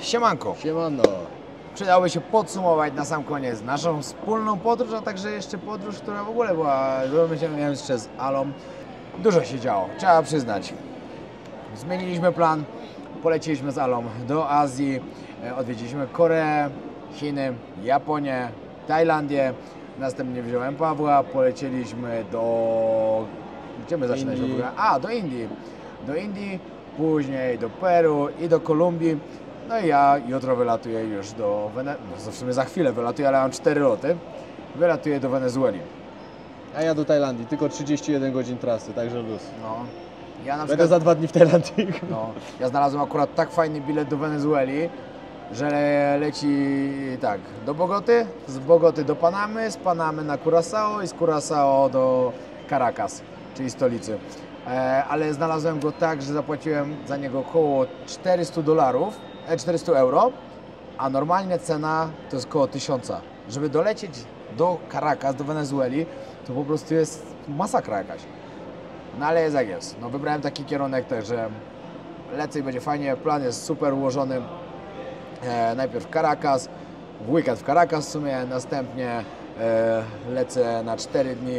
Siemanko. Siemano. Przydałoby się podsumować na sam koniec naszą wspólną podróż, a także jeszcze podróż, która w ogóle była, miałem jeszcze z Alą. Dużo się działo, trzeba przyznać. Zmieniliśmy plan, poleciliśmy z Alą do Azji, odwiedziliśmy Koreę, Chiny, Japonię, Tajlandię. Następnie wziąłem Pawła, polecieliśmy do... Gdzie my zaczynaliśmy w ogóle? Do Indii. Do Indii, później do Peru i do Kolumbii. No i ja jutro wylatuję już do Wenezueli. W sumie za chwilę wylatuję, ale mam 4 loty. Wylatuję do Wenezueli. A ja do Tajlandii, tylko 31 godzin trasy, także luz. No. Ja na Będę przykład, za 2 dni w Tajlandii. no, ja znalazłem akurat tak fajny bilet do Wenezueli, że leci tak, do Bogoty, z Bogoty do Panamy, z Panamy na Curaçao i z Curaçao do Caracas, czyli stolicy. Ale znalazłem go tak, że zapłaciłem za niego około $400, 400 euro, a normalnie cena to jest około 1000. Żeby dolecieć do Caracas, do Wenezueli, to po prostu jest masakra jakaś. No ale jest jak jest. No, wybrałem taki kierunek, także lecę i będzie fajnie. Plan jest super ułożony. Najpierw Caracas, w weekend w Caracas w sumie, następnie lecę na 4 dni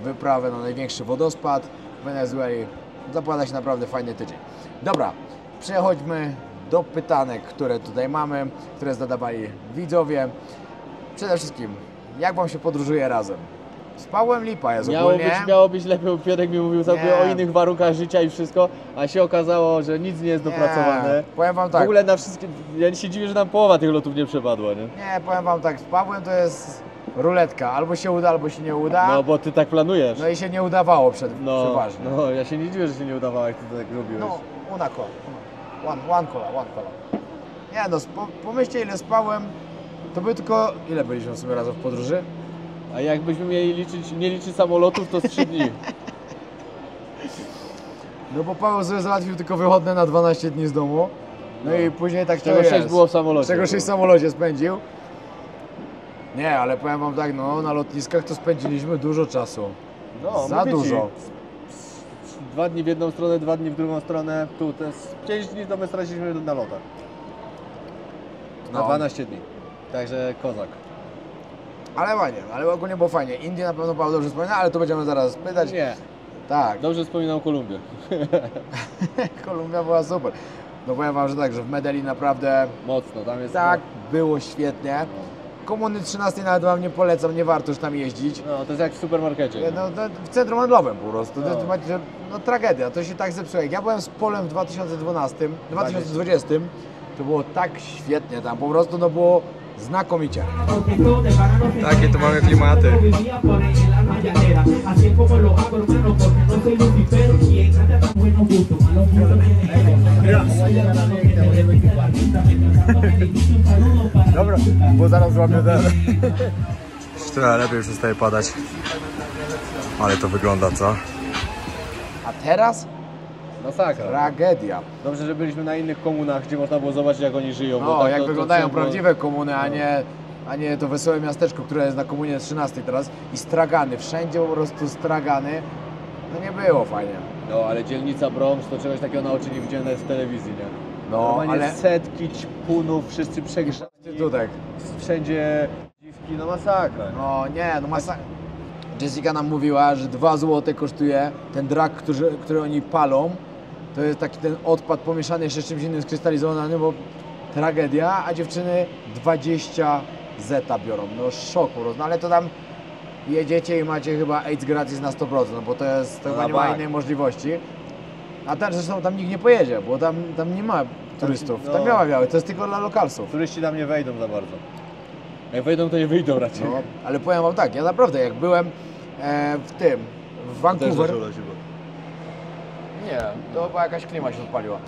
wyprawę na największy wodospad w Wenezueli. Zapowiada się naprawdę fajny tydzień. Dobra, przechodźmy do pytanek, które tutaj mamy, które zadawali widzowie. Przede wszystkim, jak Wam się podróżuje razem? Z Pawłem lipa jest ogólnie. Miało być lepiej, Piotrek mi mówił sobie o innych warunkach życia i wszystko, a się okazało, że nic nie jest dopracowane. Powiem Wam tak. W ogóle na wszystkie, ja się dziwię, że nam połowa tych lotów nie przepadła, nie? Nie, powiem Wam tak, z Pawłem to jest ruletka. Albo się uda, albo się nie uda. No bo ty tak planujesz. No i się nie udawało przeważnie. No, ja się nie dziwię, że się nie udawało, jak ty to tak robiłeś. No, una cola. One cola. Nie no, pomyślcie ile spałem, to by tylko... Ile byliśmy w sumie razem w podróży? A jakbyśmy mieli nie liczyć samolotów, to z 3 dni. No bo Paweł sobie załatwił tylko wychodne na 12 dni z domu. No i później tak z czego 6 było w samolocie. Z czego 6 w samolocie spędził. Nie, ale powiem Wam tak, no na lotniskach to spędziliśmy dużo czasu. No, za dużo. 2 dni w jedną stronę, 2 dni w drugą stronę. Tu to jest 5 dni to my straciliśmy na lotach. Na 12 dni. Także kozak. Ale fajnie, ale ogólnie było fajnie. Indie na pewno Paweł dobrze wspomina, ale to będziemy zaraz pytać. Nie. Tak. Dobrze wspominał Kolumbię. Kolumbia była super. No powiem Wam, że tak, że w Medellin naprawdę... Mocno, tam jest... Tak, było świetnie. Komuny 13 nawet Wam nie polecam, nie warto już tam jeździć. No, to jest jak w supermarkecie. No, w centrum handlowym po prostu. No tragedia, to się tak zepsuło. Jak ja byłem z Polem w 2020, to było tak świetnie tam, po prostu no było znakomicie. Takie to mamy klimaty. Dobra, bo zaraz złapię ten. Trochę lepiej przestaje padać. Ale to wygląda, co? A teraz? Masakra. Tragedia. Dobrze, że byliśmy na innych komunach, gdzie można było zobaczyć, jak oni żyją. No, bo tak jak wyglądają było... prawdziwe komuny, a nie to wesołe miasteczko, które jest na komunie 13 teraz. I stragany, wszędzie po prostu stragany. No nie było fajnie. No, ale dzielnica Bronx to czegoś takiego na oczy nie widziałem nawet w telewizji, nie? No, ale... setki ćpunów, wszyscy przegrzani. Tutaj. Wszędzie dziwki, no masakra. No nie, no masakra. Jessica nam mówiła, że 2 zł kosztuje ten drag, który oni palą. To jest taki ten odpad pomieszany jeszcze z czymś innym skrystalizowanym, bo tragedia, a dziewczyny 20 zeta biorą. No szok po prostu, no ale to tam jedziecie i macie chyba AIDS gratis na 100%, no bo to jest, to nie ma innej możliwości. A też zresztą tam nikt nie pojedzie, bo tam nie ma turystów, tam miała białe, to jest tylko dla lokalsów. Turyści tam nie wejdą za bardzo. Jak wejdą, to nie wyjdą raczej. No, ale powiem Wam tak, ja naprawdę jak byłem w Vancouver... Nie, to chyba jakaś klima się odpaliła.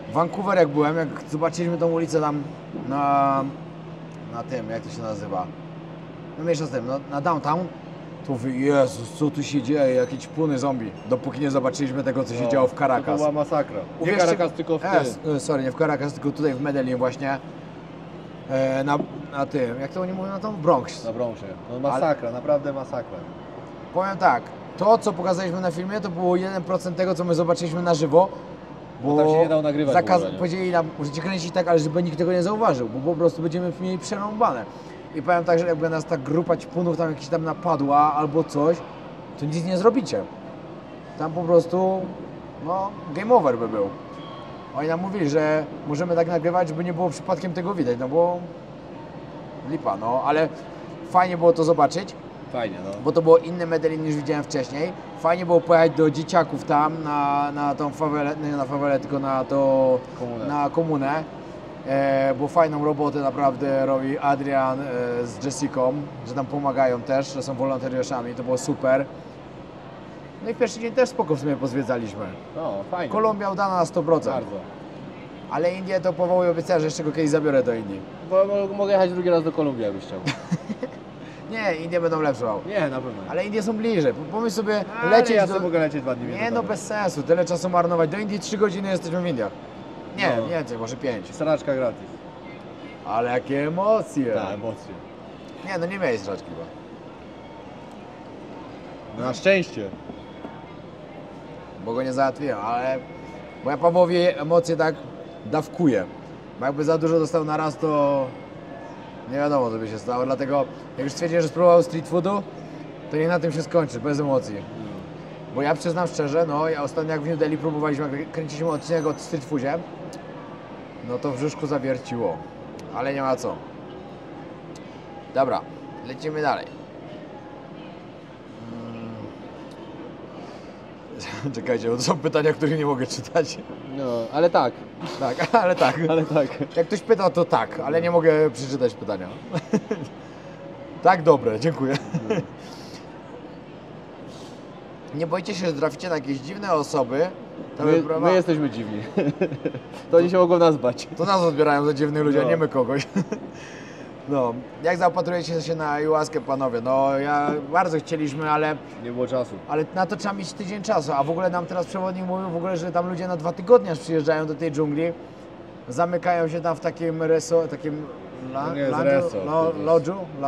W Vancouver jak byłem, jak zobaczyliśmy tą ulicę tam na tym, jak to się nazywa? No mniejsza z tym, na downtown, to mówię, Jezus, co tu się dzieje, jakie ćpuny zombie. Dopóki nie zobaczyliśmy tego, co się działo w Caracas. To była masakra. Nie Uwierzcie, Caracas, tylko w tym. Sorry, nie w Caracas, tylko tutaj w Medellin właśnie. Na tym, jak to oni mówią na to? W Bronx. Na Bronxie. No masakra, naprawdę masakra. Powiem tak, to co pokazaliśmy na filmie to było 1% tego, co my zobaczyliśmy na żywo. Bo tam się nie dało nagrywać w ogóle, nie? powiedzieli nam, możecie kręcić tak, ale żeby nikt tego nie zauważył, bo po prostu będziemy mieli przerąbane. I powiem tak, że jakby nas ta grupa ćpunów tam jakiś tam napadła albo coś, to nic nie zrobicie. Tam po prostu, no, game over by był. Oni nam mówili, że możemy tak nagrywać, żeby nie było przypadkiem tego widać, no bo lipa, no, ale fajnie było to zobaczyć, Fajnie, no. bo to było inne Medellin niż widziałem wcześniej. Fajnie było pojechać do dzieciaków tam, na tą fawelę, nie na fawelę, tylko na to, na komunę. Bo fajną robotę naprawdę robi Adrian z Jessicą, że tam pomagają też, że są wolontariuszami, to było super. No i w pierwszy dzień też spoko w sumie pozwiedzaliśmy. No, fajnie. Kolumbia udana na 100%. Bardzo. Ale Indię to powołuję, obiecałem, że jeszcze go kiedyś zabiorę do Indii. Bo mogę jechać drugi raz do Kolumbii, jakbyś chciał. Nie, Indie będą lepsze. Nie, na pewno. Ale Indie są bliżej. Pomyśl sobie Ale lecieć ja do... sobie mogę lecieć 2 dni. Nie no, bez sensu. Tyle czasu marnować. Do Indii 3 godziny jesteśmy w Indiach. Nie, No. więcej, może 5. Sraczka gratis. Ale jakie emocje. Tak, emocje. Nie, no nie miałeś straczki chyba. No, na szczęście. Bo go nie załatwiłem, ale... Bo ja Pawłowi emocje tak dawkuję. Bo jakby za dużo dostał na raz, to... Nie wiadomo, co by się stało. Dlatego, jak już stwierdziłem, że spróbował street foodu, to niech na tym się skończy, bez emocji. Bo ja przyznam szczerze, no ja ostatnio jak w New Delhi próbowaliśmy, jak kręciliśmy odcinek o street foodzie, no to w brzuszku zawierciło. Ale nie ma co. Dobra, lecimy dalej. Czekajcie, bo to są pytania, których nie mogę czytać. No, ale tak. Tak, ale tak. Ale tak. Jak ktoś pyta, to tak, ale nie mogę przeczytać pytania. Tak, dobre, dziękuję. Nie boicie się, że traficie na jakieś dziwne osoby? To, My jesteśmy dziwni. To oni się mogą nas bać. to nas odbierają za dziwnych ludzi, a No. nie my kogoś. No, jak zaopatrujecie się na ayahuaskę, panowie? No, bardzo chcieliśmy, ale Nie było czasu. na to trzeba mieć tydzień czasu, a w ogóle nam teraz przewodnik mówił w ogóle, że tam ludzie na 2 tygodnie aż przyjeżdżają do tej dżungli, zamykają się tam w takim takim To nie jest resort, to jest- lodżu, no,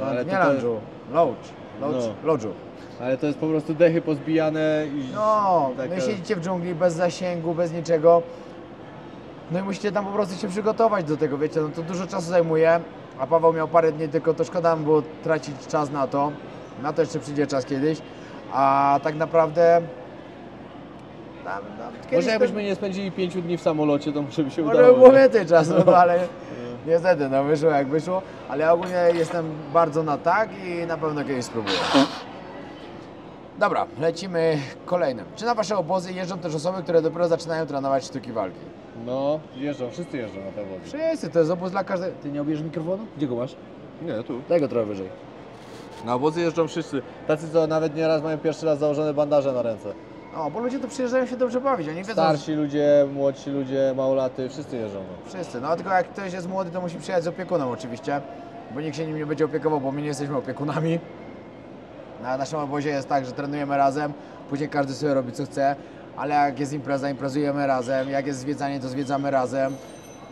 ale nie to- lodżu, lodżu. Ale to jest po prostu dechy pozbijane i... No, taka- no i siedzicie w dżungli bez zasięgu, bez niczego. No i musicie tam po prostu się przygotować do tego, wiecie, no to dużo czasu zajmuje, a Paweł miał parę dni, tylko to szkoda mu było tracić czas na to. Na to jeszcze przyjdzie czas kiedyś, a tak naprawdę... Może jakbyśmy nie spędzili 5 dni w samolocie, to może by się Może udało. było nie? więcej czasu, no ale niestety, no wyszło jak wyszło, ale ogólnie jestem bardzo na tak i na pewno kiedyś spróbuję. Dobra, lecimy kolejnym. Czy na wasze obozy jeżdżą też osoby, które dopiero zaczynają trenować sztuki walki? No, jeżdżą, wszyscy jeżdżą na pewno. Wszyscy, to jest obóz dla każdego. Ty nie obierzesz mikrofonu? Gdzie go masz? Nie, tu. Daj go trochę wyżej. Na obozy jeżdżą wszyscy. Tacy, co nawet nieraz mają pierwszy raz założone bandaże na ręce. No, bo ludzie tu przyjeżdżają się dobrze bawić, oni wiedzą, Starsi ludzie, młodsi ludzie, małolaty, wszyscy jeżdżą. No. wszyscy. No tylko jak ktoś jest młody, to musi przyjechać z opiekunem oczywiście, bo nikt się nim nie będzie opiekował, bo my nie jesteśmy opiekunami. Na naszym obozie jest tak, że trenujemy razem, później każdy sobie robi co chce, ale jak jest impreza, imprezujemy razem, jak jest zwiedzanie, to zwiedzamy razem.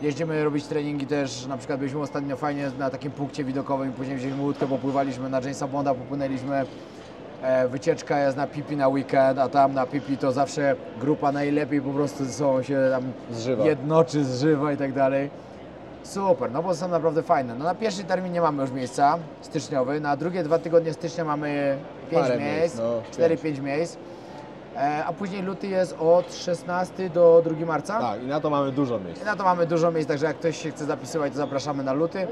Jeździmy robić treningi też, na przykład byliśmy ostatnio fajnie na takim punkcie widokowym, później wzięliśmy łódkę, popływaliśmy na Jamesa Bonda, popłynęliśmy. Wycieczka jest na Pipi na weekend, a tam na Pipi to zawsze grupa najlepiej po prostu ze sobą się tam Zżywa. jednoczy, zżywa i tak dalej. Super, no bo są naprawdę fajne. No na pierwszy termin nie mamy już miejsca, styczniowy, na drugie 2 tygodnie stycznia mamy 5 Parę miejsc, miejsc, no, 4-5 miejsc. A później luty jest od 16 do 2 marca. Tak, i na to mamy dużo miejsc. I na to mamy dużo miejsc, także jak ktoś się chce zapisywać, to zapraszamy na luty.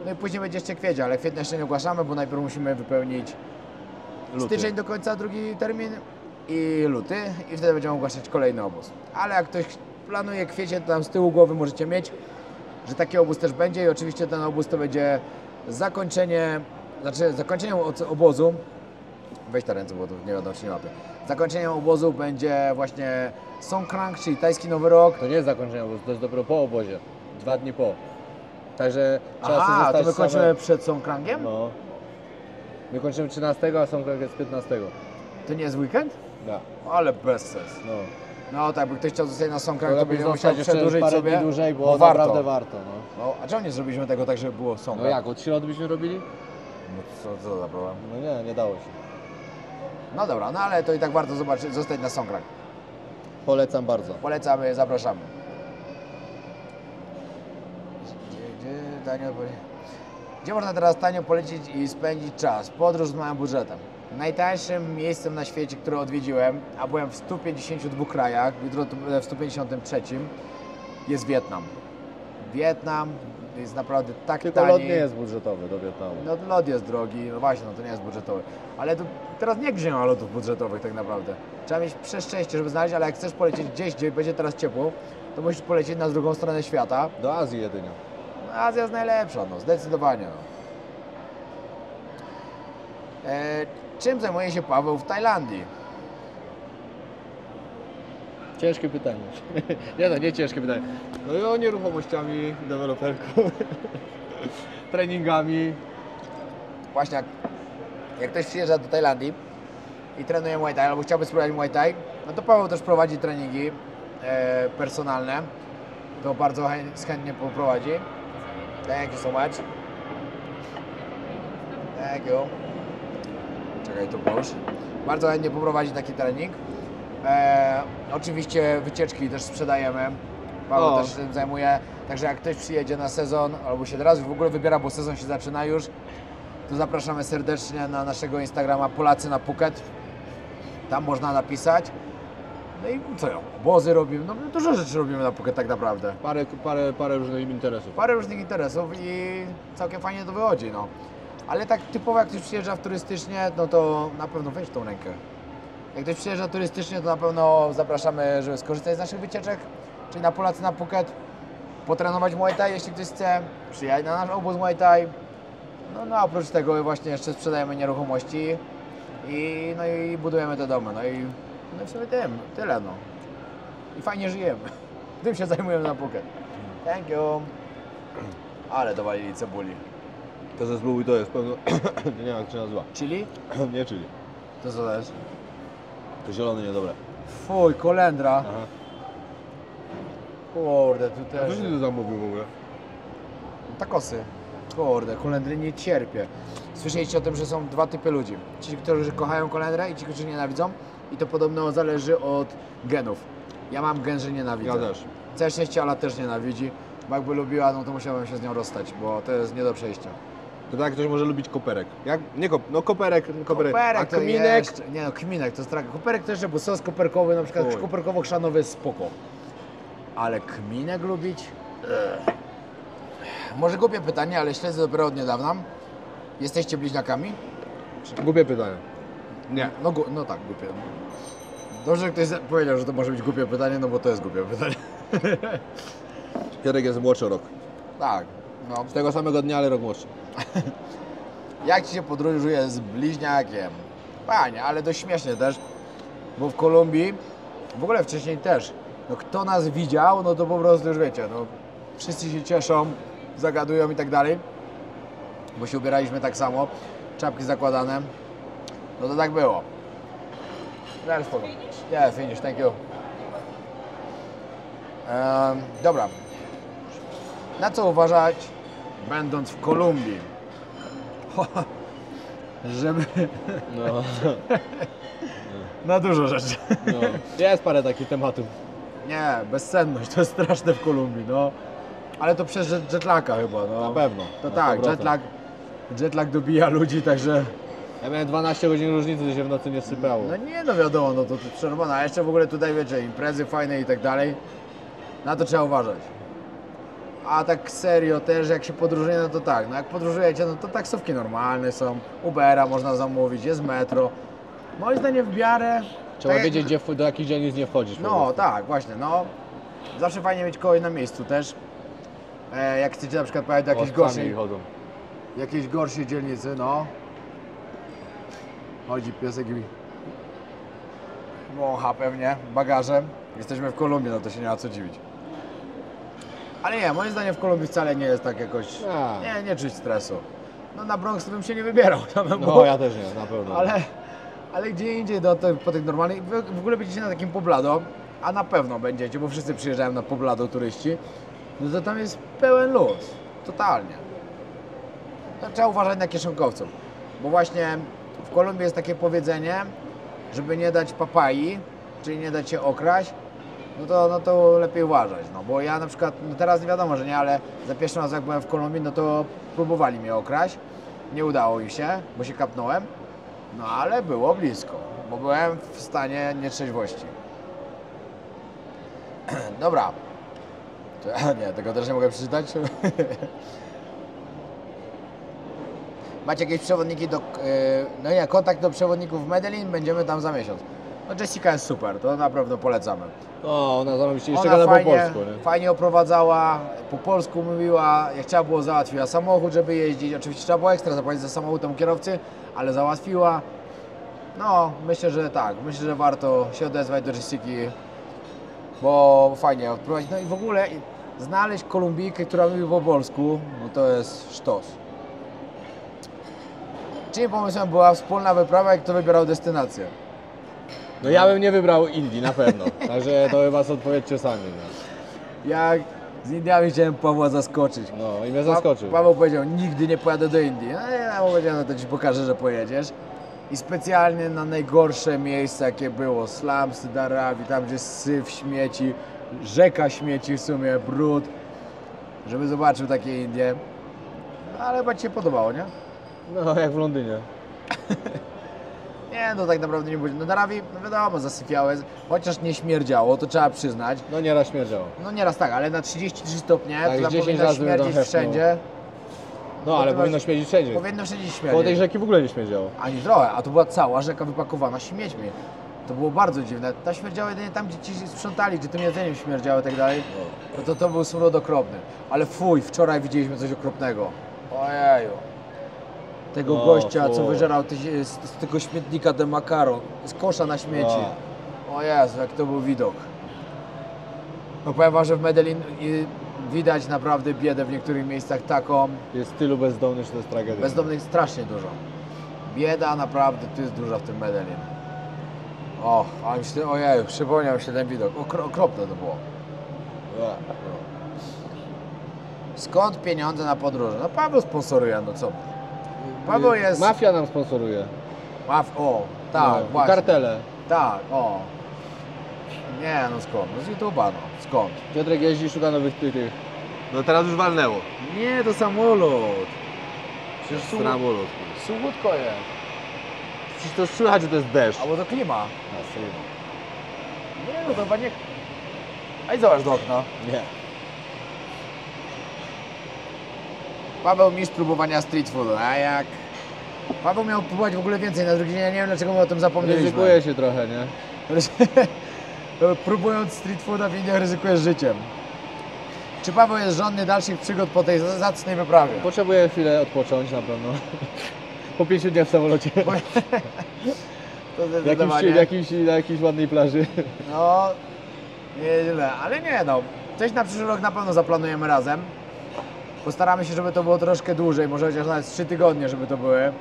No i później będzie jeszcze kwiecień, ale kwietnia jeszcze nie ogłaszamy, bo najpierw musimy wypełnić Luty. styczeń do końca, drugi termin i luty i wtedy będziemy ogłaszać kolejny obóz. Ale jak ktoś planuje kwiecień, to tam z tyłu głowy możecie mieć, że taki obóz też będzie i oczywiście ten obóz to będzie zakończeniem obozu. Weź te ręce, bo to nie wiadomo, czy nie łapie. Zakończeniem obozu będzie właśnie Songkran, czyli tajski Nowy Rok. To nie jest zakończenie obozu, to jest dopiero po obozie. 2 dni po. Także trzeba sobie Aha, to zostać my kończymy same... przed Songkrangiem? No. My kończymy 13, a są jest 15. To nie jest weekend? Da. Ale bez sens. No. No tak, by ktoś chciał zostać na Songkrang, to lepiej będzie musiał zostać jeszcze przedłużyć parę sobie. dni dłużej, bo warto. naprawdę warto. No. No, a czemu nie zrobiliśmy tego tak, żeby było No Songkrang? jak, od środy byśmy robili? No co za problem? No nie dało się. No dobra, no ale to i tak warto zobaczyć, zostać na Songkrang. Polecam bardzo. Polecamy, zapraszamy. Gdzie można teraz tanio polecieć i spędzić czas? Podróż z małym budżetem. Najtańszym miejscem na świecie, które odwiedziłem, a byłem w 152 krajach, jutro to będę w 153, jest Wietnam. Wietnam jest naprawdę tak Tylko tani. lot nie jest budżetowy do Wietnamu. No lot jest drogi, no właśnie, no to nie jest budżetowy. Ale to teraz nie ma lotów budżetowych tak naprawdę. Trzeba mieć przeszczęście, żeby znaleźć, ale jak chcesz polecieć gdzieś, gdzie będzie teraz ciepło, to musisz polecieć na drugą stronę świata. Do Azji jedynie. No, Azja jest najlepsza, no, zdecydowanie. No. Czym zajmuje się Paweł w Tajlandii? Ciężkie pytanie. Nie no, nie ciężkie pytanie. No i o nieruchomościami, deweloperką, treningami. Właśnie, jak ktoś przyjeżdża do Tajlandii i trenuje Muay Thai, albo chciałby spróbować Muay Thai, no to Paweł też prowadzi treningi personalne. To bardzo chętnie poprowadzi. Thank you so much. Thank you. Czekaj, tu połóż. Bardzo chętnie poprowadzi taki trening. Oczywiście wycieczki też sprzedajemy. Paweł też się tym zajmuje. Także jak ktoś przyjedzie na sezon, albo się teraz w ogóle wybiera, bo sezon się zaczyna już, to zapraszamy serdecznie na naszego Instagrama Polacy na Phuket. Tam można napisać. No i co ja? Obozy robimy, no dużo rzeczy robimy na Phuket tak naprawdę. Parę różnych interesów. Parę różnych interesów i całkiem fajnie to wychodzi, no. Ale tak typowo jak ktoś przyjeżdża turystycznie, no to na pewno weź tą rękę. Jak ktoś przyjeżdża turystycznie, to na pewno zapraszamy, żeby skorzystać z naszych wycieczek, czyli na Polacy na Phuket, potrenować Muay Thai, jeśli ktoś chce, przyjechać na nasz obóz Muay Thai. No a oprócz tego właśnie jeszcze sprzedajemy nieruchomości i budujemy te domy, no i w sumie tyle, no. I fajnie żyjemy. Tym się zajmujemy na Phuket. Thank you. Ale dowalili cebuli. To ze spróbuj to jest pewno. Nie wiem jak się nazywa. Chili? Nie chili. To co to jest? To zielone niedobre. Fuj, kolendra. Aha. Kurde, tu A też. co ci to zamówił w ogóle? Takosy. Kurde, kolendry nie cierpię. Słyszeliście o tym, że są dwa typy ludzi. Ci, którzy kochają kolendrę i ci, którzy nienawidzą. I to podobno zależy od genów. Ja mam gen, że nienawidzę. Ja też. Całe szczęście Ala też nienawidzi. Bo jakby lubiła, no to musiałem się z nią rozstać, bo to jest nie do przejścia. To tak ktoś może lubić koperek. Jak? Nie koperek. A to kminek? jeszcze, nie no, kminek to jest trak. Koperek też, bo sos koperkowy, na przykład Oj. koperkowo-chrzanowy jest spoko. Ale kminek lubić? Może głupie pytanie, ale śledzę dopiero od niedawna. Jesteście bliźniakami? Głupie pytanie. Nie. No tak, głupie. Dobrze, że ktoś powiedział, że to może być głupie pytanie, no bo to jest głupie pytanie. Piotrek jest młodszy o rok. Tak, no. Z tego samego dnia, ale rok młodszy. Jak Ci się podróżuje z bliźniakiem? Panie, ale dość śmiesznie też, bo w Kolumbii, w ogóle wcześniej też, no kto nas widział, no to po prostu już wiecie, no wszyscy się cieszą, zagadują i tak dalej, bo się ubieraliśmy tak samo, czapki zakładane, no to tak było. Zaraz spoko. Yeah, finish, thank you. Dobra. Na co uważać, będąc w Kolumbii? Żeby... No. Na dużo rzeczy. No. Jest parę takich tematów. Nie, bezsenność, to jest straszne w Kolumbii, no. Ale to przez jetlaga chyba, no. Na pewno. To na tak, 100%. jetlag dobija ludzi, także... Ja miałem 12 godzin różnicy, to się w nocy nie sypało. No nie, no wiadomo, no to przerwane, a jeszcze w ogóle tutaj, wiecie, imprezy fajne i tak dalej. Na to trzeba uważać. A tak serio też, jak się podróżuje, no to tak, no jak podróżujecie, no to taksówki normalne są, Ubera można zamówić, jest metro. Moim zdaniem w miarę... Trzeba tak jak- wiedzieć, do jakich dzielnic nie wchodzisz. po No prostu. tak, właśnie, no. Zawsze fajnie mieć kogoś na miejscu też. Jak chcecie na przykład pojechać do Owcami chodzą. jakiejś gorszej dzielnicy, no. Chodzi piesek i wącha pewnie bagażem. Jesteśmy w Kolumbii, no to się nie ma co dziwić. Ale nie, moim zdaniem w Kolumbii wcale nie jest tak jakoś... A. Nie czuć stresu. No na Bronx bym się nie wybierał. Tam bym No był- ja też nie, na pewno. ale gdzie indziej po tych normalnych, w ogóle będziecie na takim Poblado, a na pewno będziecie, bo wszyscy przyjeżdżają na Poblado turyści, no to tam jest pełen luz, totalnie. To trzeba uważać na kieszonkowców, bo właśnie w Kolumbii jest takie powiedzenie, żeby nie dać papai, czyli nie dać się okraść, no to lepiej uważać, no bo ja na przykład, no teraz nie wiadomo, że nie, ale za pierwszym razem jak byłem w Kolumbii, no to próbowali mnie okraść, nie udało im się, bo się kapnąłem, no ale było blisko, bo byłem w stanie nietrzeźwości. Dobra, nie, tego też nie mogę przeczytać. Macie jakieś przewodniki do, no nie, kontakt do przewodników w Medellin, będziemy tam za miesiąc. No Jessica jest super, to naprawdę polecamy. O, ona zarobiście jeszcze Ona gada po fajnie, polsku, nie? fajnie oprowadzała, po polsku mówiła, jak trzeba było załatwiła samochód, żeby jeździć. Oczywiście trzeba było ekstra zapłacić za samochód temu kierowcy, ale załatwiła. No, myślę, że tak, myślę, że warto się odezwać do Jessiki, bo fajnie odprowadzić. No i w ogóle znaleźć Kolumbijkę, która mówi po polsku, no to jest sztos. Czyim pomysłem była wspólna wyprawa, jak kto wybierał destynację? No ja bym nie wybrał Indii, na pewno. Także to chyba odpowiedzcie sami. No. Jak z Indiami chciałem Pawła zaskoczyć. No i mnie zaskoczył. Paweł powiedział, nigdy nie pojadę do Indii. No ja mu powiedziałem, no to ci pokażę, że pojedziesz. I specjalnie na najgorsze miejsca, jakie było, slumsy Dharavi, tam gdzie syf, śmieci, rzeka śmieci w sumie, brud, żeby zobaczył takie Indie. No, ale chyba ci się podobało, nie? No jak w Londynie. Nie, no tak naprawdę nie było. No Dharavi, no wiadomo, zasypiałe, chociaż nie śmierdziało, to trzeba przyznać. No nieraz śmierdziało. No nieraz tak, ale na 33 stopnie, Tak, to tam 10 powinno razy bym śmierdzieć tam wszędzie. No ale ty powinno masz- śmierdzić wszędzie. Powinno wszędzie Koło śmierdzieć. tej rzeki w ogóle nie śmierdziało. Ani trochę, a to była cała rzeka wypakowana śmiećmi. To było bardzo dziwne. Ta śmierdziała jedynie tam, gdzie ci sprzątali, gdzie tym jedzeniem śmierdziało i tak dalej. No to był smród okropny. Ale fuj, wczoraj widzieliśmy coś okropnego. Ojeju. Tego No, gościa, co fuj. wyżerał z tego śmietnika ten makaron, z kosza na śmieci. O Jezu, jak to był widok. No powiem wam, że w Medellin widać naprawdę biedę w niektórych miejscach taką. Jest tylu bezdomnych, że to jest tragedia. Bezdomnych strasznie dużo. Bieda naprawdę tu jest duża w tym Medellin. O, ale myślę, ojej, przypomniał mi się ten widok. Okropne to było. Skąd pieniądze na podróże? No Paweł sponsoruje, no co? Paweł jest... Mafia nam sponsoruje. O, tak, No, właśnie. kartele. Tak, o. Nie, no skąd? No z YouTube'a, no. Skąd? Piotrek jeździ, szuka nowych tych. No teraz już walnęło. Nie, to samolot. Przecież Samolot. Słuchutko jest. Przecież to słychać, że to jest deszcz. Albo to klima. Nie, no to chyba nie... A i zobacz do okna. Nie. Paweł mistrz próbowania street foodu, a jak? Paweł miał próbować w ogóle więcej na drugi dzień, ja nie wiem dlaczego my o tym zapomnieliśmy. Ryzykuje się trochę, nie? Próbując street fooda w Indiach ryzykujesz życiem. Czy Paweł jest żądny dalszych przygód po tej zacnej wyprawie? Potrzebuję chwilę odpocząć na pewno. Po 5 dniach w samolocie. To Na jakiejś ładnej plaży. No, nieźle, ale nie no. Coś na przyszły rok na pewno zaplanujemy razem. Postaramy się, żeby to było troszkę dłużej, może chociaż nawet 3 tygodnie, żeby to były,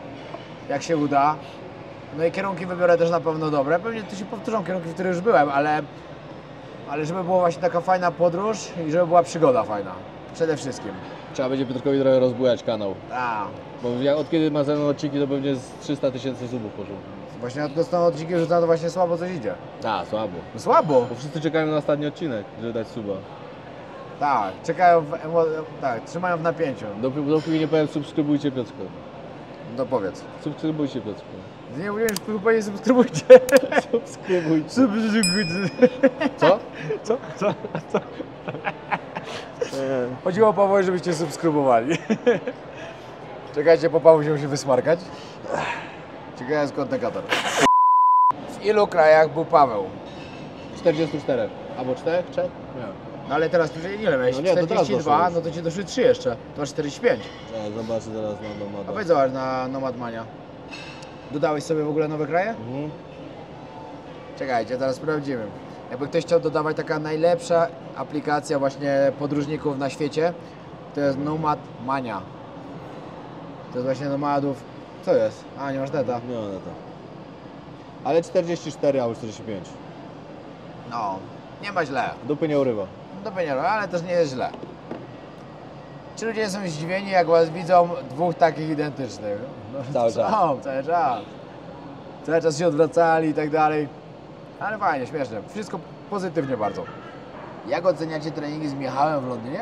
jak się uda. No i kierunki wybiorę też na pewno dobre. Pewnie to się powtórzą kierunki, w których już byłem, ale żeby była właśnie taka fajna podróż i żeby była przygoda fajna. Przede wszystkim. Trzeba będzie Piotrkowi trochę rozbujać kanał. A, Bo od kiedy ma ze mną odcinki, to pewnie z 300 000 subów poszło. właśnie od dostępu odcinki rzucam, to właśnie słabo coś idzie. A, słabo. No słabo. Bo wszyscy czekają na ostatni odcinek, żeby dać suba. Tak, czekają, tak, trzymają w napięciu. Dopóki nie powiem subskrybujcie Piotrka. No powiedz. Subskrybujcie Piotrka. Nie umiesz, zupełnie subskrybujcie. Subskrybujcie. Subskrybujcie. Co? Co? Chodziło o Pawła, żebyście subskrybowali. Czekajcie, po Paweł się musi wysmarkać. Ciekawe skąd ten katar. W ilu krajach był Paweł? 44. Albo 4? Nie. No ale teraz ile miałeś? No nie, to teraz 42, doszło no to ci doszły 3 jeszcze. To masz 45. Zobaczę teraz na A Nomada. weź zobacz na Nomadmania. Dodałeś sobie w ogóle nowe kraje? Mhm. Czekajcie, teraz sprawdzimy. Jakby ktoś chciał dodawać, taka najlepsza aplikacja właśnie podróżników na świecie, to jest Nomadmania. To jest właśnie nomadów. Co jest? A, nie masz neta. Nie one to. Ale 44 albo 45. No, nie ma źle. Dupy nie urywa. Do pieniądza, ale też nie jest źle. Ci ludzie są zdziwieni, jak was widzą dwóch takich identycznych. No, Cały czas. Są, cały czas. Cały czas się odwracali i tak dalej. Ale fajnie, śmieszne. Wszystko pozytywnie bardzo. Jak oceniacie treningi z Michałem w Londynie?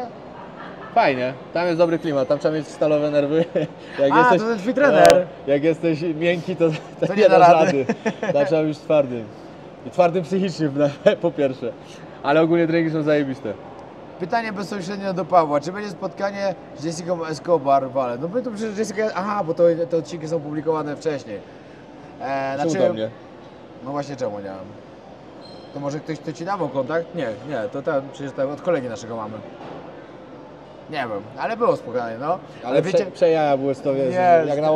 Fajnie, tam jest dobry klimat, tam trzeba mieć stalowe nerwy. Jak A, to ten twój trener. No, jak jesteś miękki, to nie da dasz rady. Tam trzeba być twardym. I twardym psychicznie po pierwsze. Ale ogólnie treningi są zajebiste. Pytanie bezpośrednio do Pawła. Czy będzie spotkanie z Jessicą Escobar w Wale? No by to przecież Jessica... Aha, bo te odcinki są publikowane wcześniej. Czemu do mnie? No właśnie czemu nie mam? To może ktoś to ci dawał kontakt? Nie, to ten, przecież od kolegi naszego mamy. Nie wiem, ale było spotkanie, no. Ale wiecie... przejaja były z to, wiesz, Nie, jak nam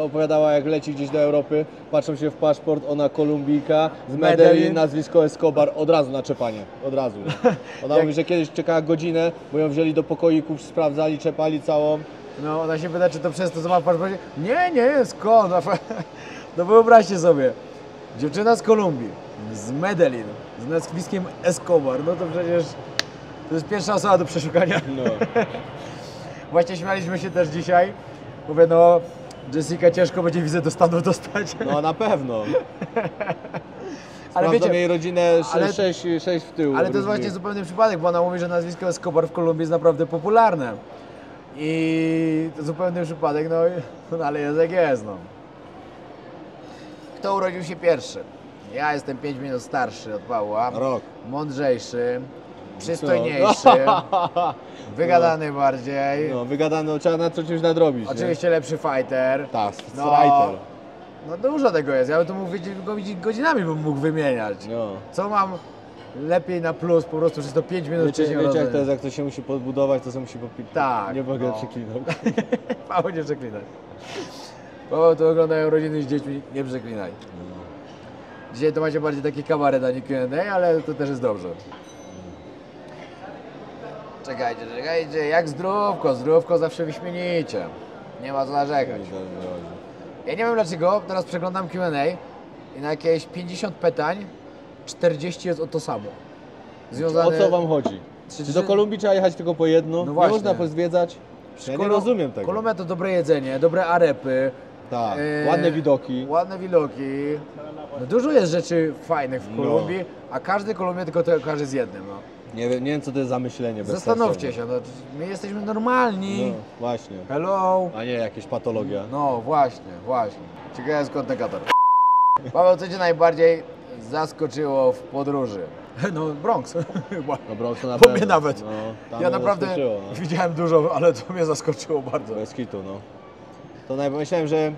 opowiadała, jak leci gdzieś do Europy, patrzą się w paszport, ona Kolumbijka, z Medellin, nazwisko Escobar, od razu na czepanie, od razu. Nie? Ona mówi, że kiedyś czekała godzinę, bo ją wzięli do pokoików, sprawdzali, czepali całą. No, ona się pyta, czy to przez to, co ma w paszporcie. Nie, skąd? No wyobraźcie sobie, dziewczyna z Kolumbii, z Medellin, z nazwiskiem Escobar, no to przecież to jest pierwsza osoba do przeszukania. No. Właśnie śmialiśmy się też dzisiaj. Mówię, no Jessica ciężko będzie wizę do Stanów dostać. No na pewno. Ale Sprawdzam jej rodzinę ale- 6 w tył. Ale to jest właśnie zupełny przypadek, bo ona mówi, że nazwisko Escobar w Kolumbii jest naprawdę popularne. I to zupełny przypadek, no ale jest jak jest, no. Kto urodził się pierwszy? Ja jestem 5 minut starszy od Pawła. Rok. Mądrzejszy, przystojniejszy, wygadany bardziej. No, wygadano, trzeba na czymś nadrobić. Oczywiście lepszy fighter. Tak, No, fighter. No dużo tego jest, ja bym to mógł wiedzieć godzinami, bym mógł wymieniać. No. Co mam lepiej na plus po prostu przez to 5 minut Wiecie, wcześniej jak to jest, jak to się musi podbudować, to się musi popić. Tak, Nie mogę no. przeklinać. Paweł, nie przeklinaj. Paweł, to oglądają rodziny z dziećmi, nie przeklinaj. Dzisiaj to macie bardziej taki kabaret, a nie Q&A, ale to też jest dobrze. Czekajcie, jak zdrówko? Zdrówko zawsze wyśmienicie. Nie ma co narzekać. Ja nie wiem dlaczego, teraz przeglądam Q&A i na jakieś 50 pytań 40 jest o to samo. O co wam chodzi? Czy do Kolumbii trzeba jechać tylko po jedno? No Nie właśnie. można pozwiedzać? Ja nie rozumiem tego. Kolumbia to dobre jedzenie, dobre arepy. Tak, ładne widoki. Ładne widoki. No dużo jest rzeczy fajnych w Kolumbii, a każdy Kolumbia tylko to kojarzy z jednym. No. Nie wiem co to jest za myślenie. Zastanówcie się, no, my jesteśmy normalni. No, właśnie. Hello. A nie jakieś patologia. No właśnie. Ciekawe jest kontegator. Paweł, co Cię najbardziej zaskoczyło w podróży? No Bronx. No Bronx to na Bo mnie pewno. nawet. No, tam Ja mnie naprawdę zaskoczyło, no. widziałem dużo, ale to mnie zaskoczyło bardzo. Bez kitu, no. Myślałem, że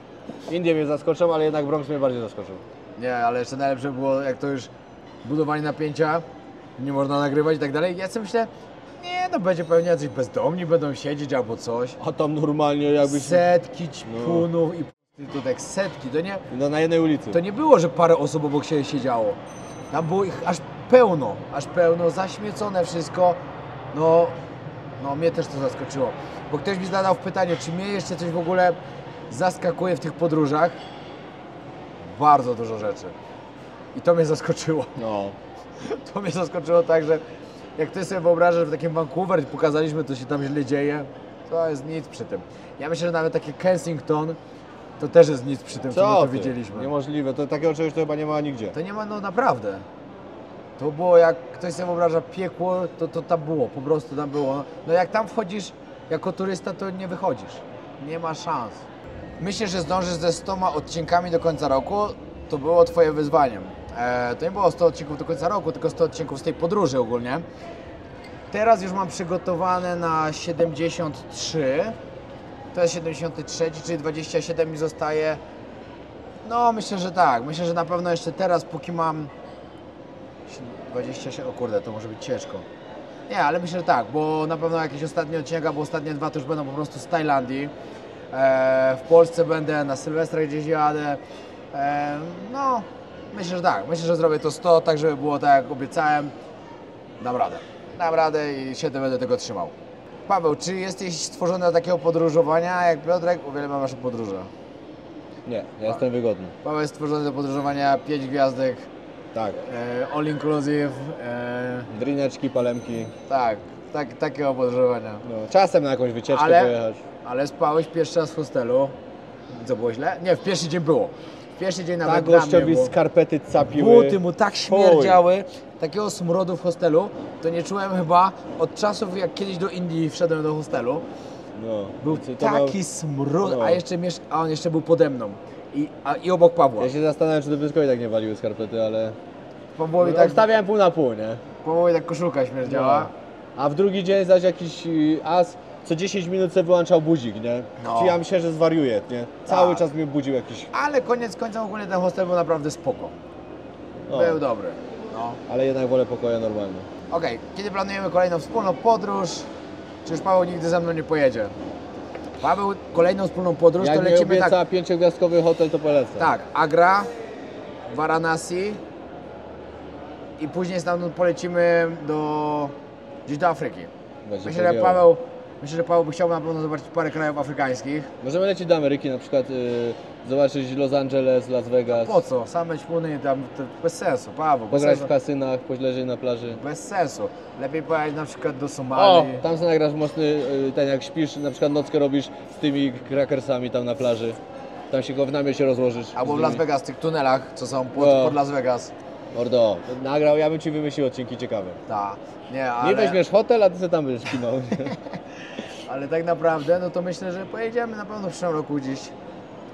Indie mnie zaskoczą, ale jednak Bronx mnie bardziej zaskoczył. Nie, ale jeszcze najlepsze było, jak to już budowanie napięcia, nie można nagrywać i tak dalej. Ja sobie myślę, nie, no będzie pewnie jacyś bezdomni będą siedzieć albo coś. A tam normalnie jakbyś... Setki ćpunów i prostytutek, setki, to nie, No, na jednej ulicy. to nie było, że parę osób obok siebie siedziało. Tam było ich aż pełno, zaśmiecone wszystko. No mnie też to zaskoczyło. Bo ktoś mi zadał pytanie, czy mnie jeszcze coś w ogóle zaskakuje w tych podróżach. Bardzo dużo rzeczy. I to mnie zaskoczyło. No. To mnie zaskoczyło tak, że jak ty sobie wyobrażasz, że w takim Vancouver pokazaliśmy, co się tam źle dzieje, to jest nic przy tym. Ja myślę, że nawet takie Kensington to też jest nic przy tym, co my Co tu ty? widzieliśmy. Niemożliwe, to takiego czegoś to chyba nie ma nigdzie. To nie ma, no naprawdę. To było, jak ktoś sobie wyobraża piekło, to tam było, po prostu tam było. No jak tam wchodzisz jako turysta, to nie wychodzisz. Nie ma szans. Myślę, że zdążysz ze 100 odcinkami do końca roku. To było twoje wyzwaniem. To nie było 100 odcinków do końca roku, tylko 100 odcinków z tej podróży ogólnie. Teraz już mam przygotowane na 73. To jest 73, czyli 27 mi zostaje. No myślę, że tak. Myślę, że na pewno jeszcze teraz, póki mam 27, o kurde, to może być ciężko. Nie, ale myślę, że tak, bo na pewno jakiś ostatni odcinek, albo ostatnie 2 to już będą po prostu z Tajlandii. W Polsce będę, na Sylwestra gdzieś jadę. No, myślę, że tak. Myślę, że zrobię to 100, tak żeby było tak, jak obiecałem. Dam radę i się będę tego trzymał. Paweł, czy jesteś stworzony do takiego podróżowania jak Piotrek? Uwielbiam wasze podróże. Nie, ja jestem wygodny. Paweł jest stworzony do podróżowania 5 gwiazdek, Tak. all inclusive. Drineczki, palemki. Tak, takiego podróżowania. No, czasem na jakąś wycieczkę Ale- pojechać. Ale spałeś pierwszy raz w hostelu. Co, było źle? Nie, w pierwszy dzień było. W pierwszy dzień nawet Tak dla mnie gościowi było. skarpety capiły. Buty mu tak śmierdziały. takiego smrodu w hostelu to nie czułem chyba od czasów, jak kiedyś do Indii wszedłem do hostelu. No. Był To taki smród, no. a on jeszcze był pode mną i obok Pawła. Ja się zastanawiam, czy to Byskowi tak nie waliły skarpety, ale... Pawłowi No, tak, stawiałem pół na pół, nie? Pawłowi tak koszulka śmierdziała. No. A w drugi dzień zaś jakiś as co 10 minut sobie wyłączał budzik, nie? No. Czy ja myślę, że zwariuje, nie? Cały Tak. czas mnie budził jakiś... Ale koniec końcem ogólnie ten hostel był naprawdę spoko. No. Był dobry. No. Ale jednak wolę pokoje normalne. Okej, kiedy planujemy kolejną wspólną podróż? Czy już Paweł nigdy ze mną nie pojedzie? Paweł, kolejną wspólną podróż Jak to mi lecimy obieca tak. 5-gwiazdkowy hotel, to polecę. Tak, Agra, Varanasi i później stamtąd polecimy gdzieś do Afryki. Będzie Myślę, że Paweł by chciał na pewno zobaczyć parę krajów afrykańskich. Możemy lecieć do Ameryki, na przykład zobaczyć Los Angeles, Las Vegas, Po co? Same ćpuny tam, to bez sensu, Paweł, bez pograć sensu. w kasynach, poleżeć na plaży. Bez sensu. Lepiej pojechać na przykład do O! Somalii. Tam sobie nagrasz mocny, ten jak śpisz, na przykład nockę robisz z tymi crackersami tam na plaży. Tam się go w namiocie rozłożysz. Albo z w Las nimi. Vegas, w tych tunelach, co są No. pod Las Vegas. Mordo, nagrał, ja bym ci wymyślił odcinki ciekawe. Tak, nie, Nie ale, weźmiesz hotel, a ty sobie tam będziesz kinął. ale tak naprawdę, no to myślę, że pojedziemy na pewno w przyszłym roku gdzieś.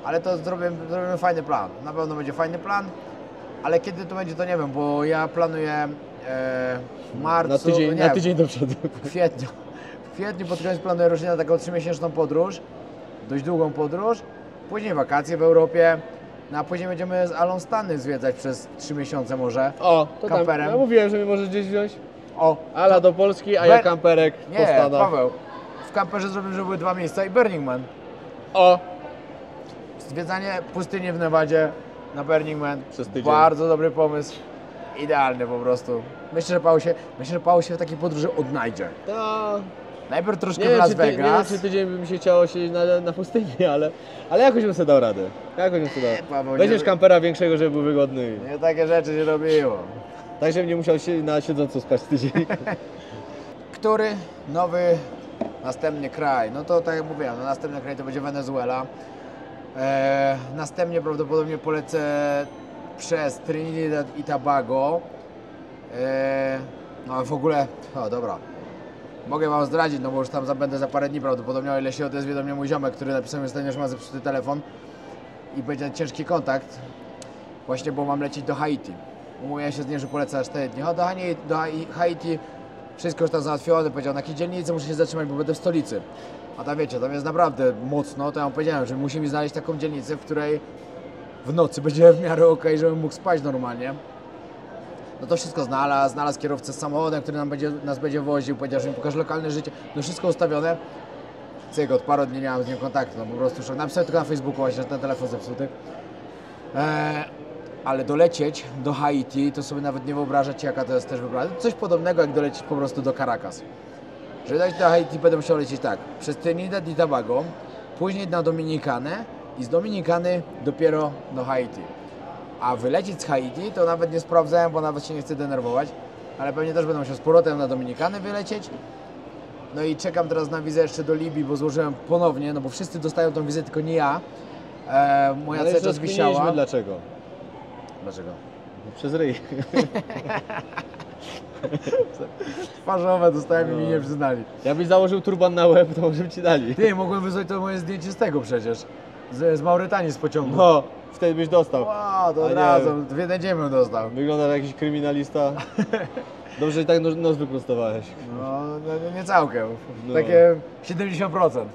Ale to zrobimy fajny plan. Na pewno będzie fajny plan, ale kiedy to będzie, to nie wiem, bo ja planuję w marcu, Na tydzień do przodu. w kwietniu. W kwietniu pod koniec planuję ruszyć na taką 3-miesięczną podróż, dość długą podróż, później wakacje w Europie, no a później będziemy z Alą Stany zwiedzać przez 3 miesiące może. O, to tam, Kamperem. ja mówiłem, że mnie możesz gdzieś wziąć. O, Ala do Polski, a ja kamperek po nie, Stanach. Paweł, w kamperze zrobimy, żeby były 2 miejsca i Burning Man. O! Zwiedzanie pustyni w Nevadzie na Burning Man. Przez tydzień. Bardzo dobry pomysł. Idealny po prostu. Myślę, że Paweł się w takiej podróży odnajdzie. To... Najpierw troszkę Nie w wiem, Las czy nie wiem, Vegas. czy tydzień by mi się chciało siedzieć na pustyni, ale jakoś bym sobie dał radę. Jakoś bym sobie dał. Paweł, Weźmiesz nie- kampera większego, żeby był wygodny. Nie takie rzeczy się robiło. Tak, żebym nie musiał się na siedząco spać tydzień. Który nowy następny kraj? No to tak jak mówiłem, no następny kraj to będzie Wenezuela. Następnie prawdopodobnie polecę przez Trinidad i Tobago. No w ogóle, o dobra, mogę Wam zdradzić, no bo już tam będę za parę dni prawdopodobnie, o ile się odezwie do mnie mój ziomek, który napisał mi ostatnio, że ma zepsuty telefon i będzie ciężki kontakt, właśnie bo mam lecieć do Haiti. Umówiłem się z nim, że polecę na 4 dni. Do Haiti wszystko już tam załatwione, powiedział, na jakiej dzielnicy muszę się zatrzymać, bo będę w stolicy. A tam wiecie, tam jest naprawdę mocno, to ja mu powiedziałem, że musi mi znaleźć taką dzielnicę, w której w nocy będzie w miarę okej, żebym mógł spać normalnie. No to wszystko znalazł kierowcę z samochodem, który nas będzie woził, powiedział, że mi pokaże lokalne życie, no wszystko ustawione. Cyk, od paru dni nie mam z nim kontaktu, no po prostu szok. Napisałem tylko na Facebooku właśnie, że ten telefon zepsuty. Ale dolecieć do Haiti, to sobie nawet nie wyobrażacie, jaka to jest też wyprawa. Coś podobnego jak dolecieć po prostu do Caracas. Żeby dojść do Haiti, będę musiał lecieć tak, przez Trinidad i Tobago, później na Dominikanę i z Dominikany dopiero do Haiti. A wylecieć z Haiti to nawet nie sprawdzałem, bo nawet się nie chcę denerwować, ale pewnie też będę musiał z powrotem na Dominikanę wylecieć. No i czekam teraz na wizę jeszcze do Libii, bo złożyłem ponownie, no bo wszyscy dostają tą wizę, tylko nie ja. Moja Ale cały już czas wisiała. rozkminiliśmy dlaczego. Dlaczego? Przez ryj. Twarzowe dostałem i No. mi nie przyznali. Jakbyś założył turban na łeb, to może by ci dali. Ty, mogłem wysłać to moje zdjęcie z tego przecież. Z Mauretanii, z pociągu. No, wtedy byś dostał. Wow, to A od nie. razu, w jeden dzień bym dostał. Wygląda jak jakiś kryminalista. Dobrze, że i tak nos wyprostowałeś. No, nie całkiem. No. Takie 70%.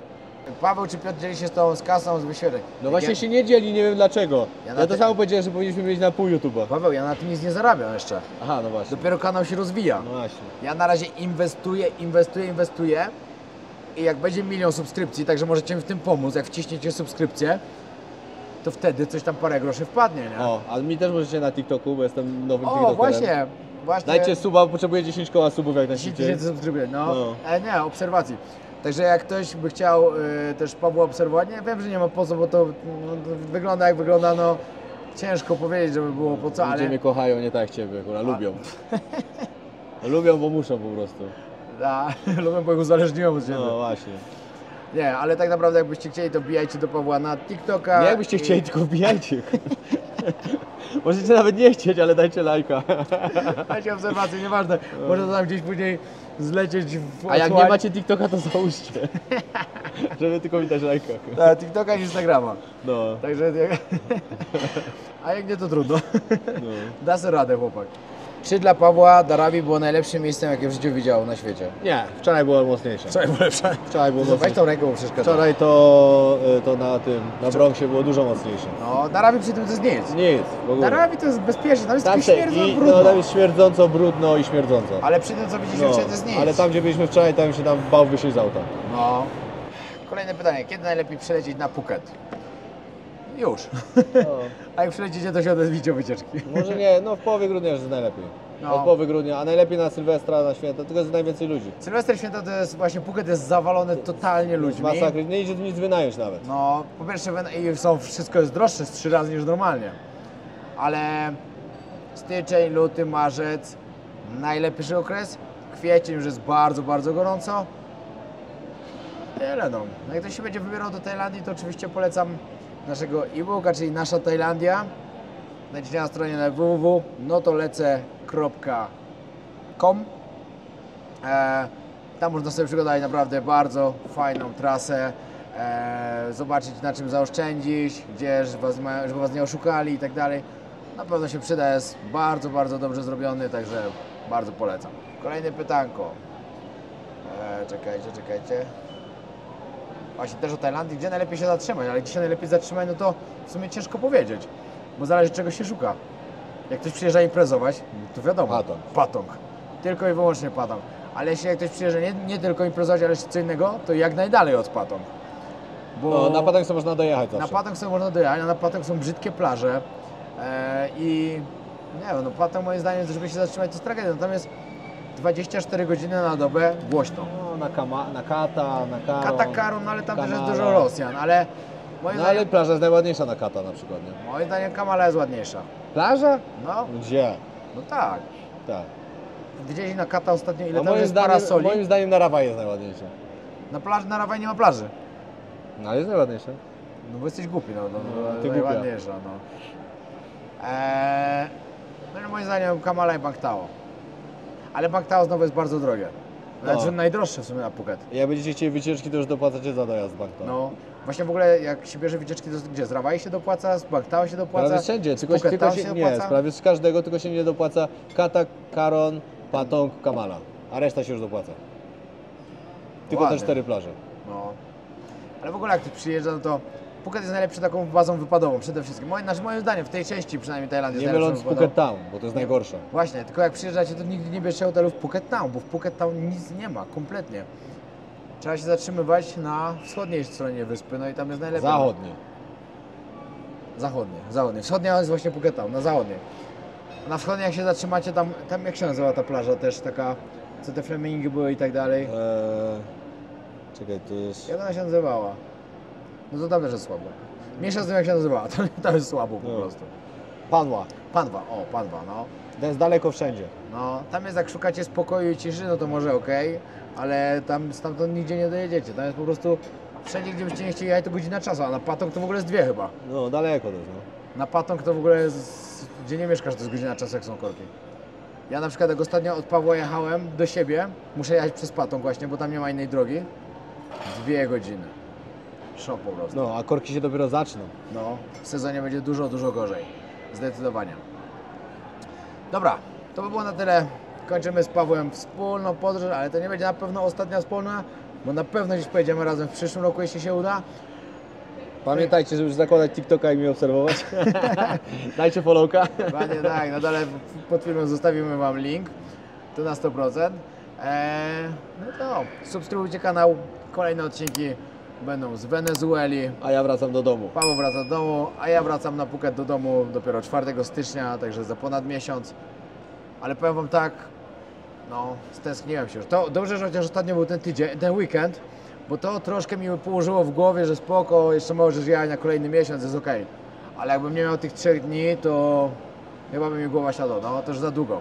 Paweł czy Piotr dzieli się z tą z kasą z wyświetleń? No właśnie się nie dzieli, nie wiem dlaczego. Ja Ja, na to ty- samo powiedziałem, że powinniśmy mieć na pół YouTube'a. Paweł, ja na tym nic nie zarabiam jeszcze. Aha, no właśnie. Dopiero kanał się rozwija. No właśnie. Ja na razie inwestuję i jak będzie 1 000 000 subskrypcji, także możecie mi w tym pomóc, jak wciśniecie subskrypcję, to wtedy coś tam parę groszy wpadnie, nie? O, a mi też możecie na TikToku, bo jestem nowym O, TikTokerem. właśnie. Dajcie suba, potrzebuję 10 koła subów jak 10 najszybciej. 000 subskrypcji, no. No. Nie, obserwacji. Także jak ktoś by chciał też Pawła obserwować, nie wiem, że nie ma po co, bo to wygląda jak wygląda, no ciężko powiedzieć, żeby było po co, Ludzie ale mnie kochają, nie tak jak ciebie, kurwa, lubią. Lubią, bo muszą po prostu. lubię, bo ich uzależniłem od siebie. No właśnie. Nie, ale tak naprawdę jakbyście chcieli, to wbijajcie do Pawła na TikToka. Nie jakbyście i- chcieli, tylko wbijajcie. Możecie nawet nie chcieć, ale dajcie lajka. Dajcie obserwacje, nieważne. Może to tam gdzieś później zlecieć w A jak nie odsłanie. macie TikToka, to załóżcie. Żeby tylko widać lajka. Na TikToka i Instagrama. No. Także... A jak nie, to trudno. No. Da sobie radę, chłopak. Czy dla Pawła Darabi było najlepszym miejscem, jakie w życiu widział na świecie? Nie, wczoraj było mocniejsze. Wczoraj było lepsze. Wczoraj było Weź mocniejsze. tą ręką, bo przeszkadza. Wczoraj to na Bronxie było dużo mocniejsze. No, Darabi przy tym to jest nic. Nic, w ogóle. Darabi to jest bezpieczne, tam jest tylko Tam, śmierdzą i, brudno. no, tam jest śmierdząco, brudno i śmierdząco. Ale przy tym, co widzieliśmy wczoraj, to jest nic. ale tam, gdzie byliśmy wczoraj, tam się tam bał wyjść z auta. No. Kolejne pytanie. Kiedy najlepiej przylecieć na Phuket? Już. A jak przylecicie, to się odezwijcie o wycieczki. Może nie, no w połowie grudnia już jest najlepiej. No. Od połowy grudnia, a najlepiej na Sylwestra, na święta, tylko jest najwięcej ludzi. Sylwester Święto to jest właśnie, Phuket jest zawalony totalnie ludźmi. Masakry, nie idzie tu nic wynająć nawet. No, po pierwsze i wszystko jest droższe z 3 razy niż normalnie. Ale styczeń, luty, marzec, najlepszy okres. Kwiecień już jest bardzo, bardzo gorąco. Tyle no. No jak ktoś się będzie wybierał do Tajlandii, to oczywiście polecam naszego e-booka, czyli Nasza Tajlandia. Znajdziecie na stronie www.notolecę.com. Tam można sobie przygotować naprawdę bardzo fajną trasę, zobaczyć na czym zaoszczędzić, gdzie żeby was nie oszukali i tak dalej. Na pewno się przyda, jest bardzo, bardzo dobrze zrobiony, także bardzo polecam. Kolejne pytanko. Czekajcie. Właśnie też o Tajlandii, gdzie najlepiej się zatrzymać, ale gdzie się najlepiej zatrzymać, no to w sumie ciężko powiedzieć, bo zależy czego się szuka. Jak ktoś przyjeżdża imprezować, to wiadomo, Patong. Tylko i wyłącznie Patong. Ale jeśli jak ktoś przyjeżdża nie tylko imprezować, ale jeszcze co innego, to jak najdalej od Patong. Bo No, na Patong można dojechać zawsze. na Patong sobie można dojechać, a na Patong są brzydkie plaże i nie wiem, no Patong moim zdaniem, żeby się zatrzymać, to jest tragedia. Natomiast 24 godziny na dobę głośno. No, na Kata, na Karon. Katakaron, no ale tam też jest Kamala. dużo Rosjan, ale moim No zdaniem, ale plaża jest najładniejsza na Kata na przykład, nie? moim zdaniem Kamala jest ładniejsza. Plaża? No, Gdzie? no tak. Tak. Widzieli na Kata ostatnio, ile A tam jest parasoli? moim zdaniem na Rawaj jest najładniejsza. Na Rawaj nie ma plaży. No ale jest najładniejsza. No bo jesteś głupi, no ty najładniejsza, no. No i moim zdaniem Kamala i Bangtao. Ale Bangtao znowu jest bardzo drogie. Znaczy najdroższe w sumie na Phuket. Jak będziecie chcieli wycieczki, to już dopłacacie za dojazd z Bangkok. No, właśnie w ogóle jak się bierze wycieczki, to gdzie? Z Rawai się dopłaca, z Bangtao się dopłaca? Prawie wszędzie, z tylko Phuket Town się nie, dopłaca? prawie z każdego, tylko się nie dopłaca Kata, Karon, Patong, Kamala. A reszta się już dopłaca. Tylko Ładnie. te 4 plaże. No. Ale w ogóle jak ktoś przyjeżdża, no to Phuket jest najlepszy taką bazą wypadową przede wszystkim. Moim zdaniem, w tej części przynajmniej Tajlandii Nie jest najlepszą myląc z wypadową. Phuket Town, bo to jest najgorsze. Właśnie, tylko jak przyjeżdżacie, to nigdy nie bierzcie hotelu w Phuket Town, bo w Phuket Town nic nie ma, kompletnie. Trzeba się zatrzymywać na wschodniej stronie wyspy, no i tam jest najlepiej. Zachodni. Zachodniej. Wschodnia jest właśnie Phuket Town, na zachodniej. A na wschodniej jak się zatrzymacie, tam jak się nazywa ta plaża też, taka, co te flamingi były i tak dalej. Czekaj, to jest... Jak ona się nazywała? No to tam też jest słabo. Mniejsza z tym jak się nazywała, tam jest słabo po No. prostu. Panwa. Panwa, no. To jest daleko wszędzie. No, tam jest jak szukacie spokoju i ciszy, no to może okej, ale tam stamtąd nigdzie nie dojedziecie. Tam jest po prostu wszędzie, gdzie byście nie chcieli jechać, to godzina czasu, a na Patong to w ogóle jest 2 chyba. No, daleko to jest, no. Na Patong to w ogóle jest, gdzie nie mieszkasz, to jest godzina czasu, jak są korki. Ja na przykład jak ostatnio od Pawła jechałem do siebie, muszę jechać przez Patong właśnie, bo tam nie ma innej drogi. 2 godziny. Szok po prostu. No, a korki się dopiero zaczną. No, w sezonie będzie dużo, dużo gorzej. Zdecydowanie. Dobra, to by było na tyle. Kończymy z Pawłem wspólną podróż, ale to nie będzie na pewno ostatnia wspólna, bo na pewno gdzieś pojedziemy razem w przyszłym roku, jeśli się uda. Pamiętajcie, żeby zakładać TikToka i mnie obserwować. Dajcie followka. Dokładnie tak, no dole pod filmem zostawimy Wam link, to na 100%. No to subskrybujcie kanał, kolejne odcinki będą z Wenezueli. A ja wracam do domu. Paweł wraca do domu, a ja wracam na Phuket do domu dopiero 4 stycznia, także za ponad miesiąc. Ale powiem Wam tak, no stęskniłem się już. To dobrze, że chociaż ostatnio był ten tydzień, ten weekend, bo to troszkę mi położyło w głowie, że spoko, jeszcze możesz jechać na kolejny miesiąc, jest okej. Ale jakbym nie miał tych 3 dni, to chyba by mi głowa siadła, no to już za długo.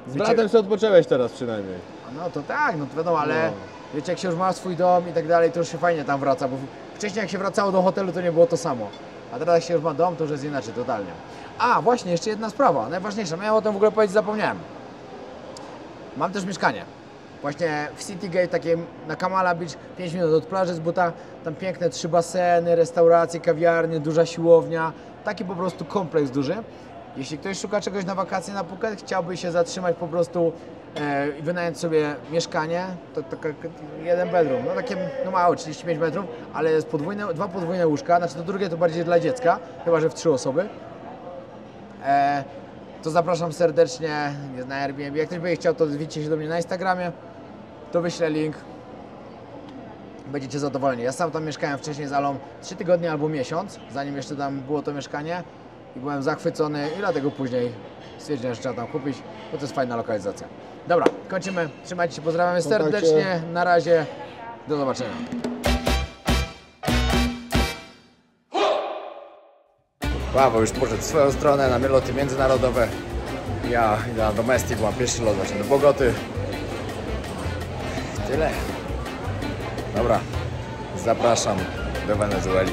Z bratem sobie odpocząłeś teraz przynajmniej. No to tak, no to wiadomo, ale No. wiecie, jak się już ma swój dom i tak dalej, to już się fajnie tam wraca, bo wcześniej jak się wracało do hotelu, to nie było to samo. A teraz jak się już ma dom, to już jest inaczej totalnie. A, właśnie, jeszcze jedna sprawa, najważniejsza, miałem o tym w ogóle powiedzieć, zapomniałem. Mam też mieszkanie. Właśnie w Citygate, takie na Kamala Beach, 5 minut od plaży z buta, tam piękne 3 baseny, restauracje, kawiarnie, duża siłownia, taki po prostu kompleks duży. Jeśli ktoś szuka czegoś na wakacje na Phuket, chciałby się zatrzymać po prostu i wynająć sobie mieszkanie, to jeden bedroom, no takie no mało, 35 metrów, ale jest dwa podwójne łóżka, znaczy to drugie to bardziej dla dziecka, chyba że w 3 osoby. To zapraszam serdecznie na Airbnb. Jak ktoś by chciał, to zwijcie się do mnie na Instagramie, to wyślę link. Będziecie zadowoleni. Ja sam tam mieszkałem wcześniej z Alą 3 tygodnie albo miesiąc, zanim jeszcze tam było to mieszkanie i byłem zachwycony i dlatego później stwierdziłem, że trzeba tam kupić, bo to jest fajna lokalizacja. Dobra, kończymy. Trzymajcie się, pozdrawiamy serdecznie. Na razie. Do zobaczenia. Paweł już poszedł w swoją stronę na loty międzynarodowe. Ja idę na domestic, mam pierwszy lot właśnie do Bogoty. Tyle. Dobra, zapraszam do Wenezueli.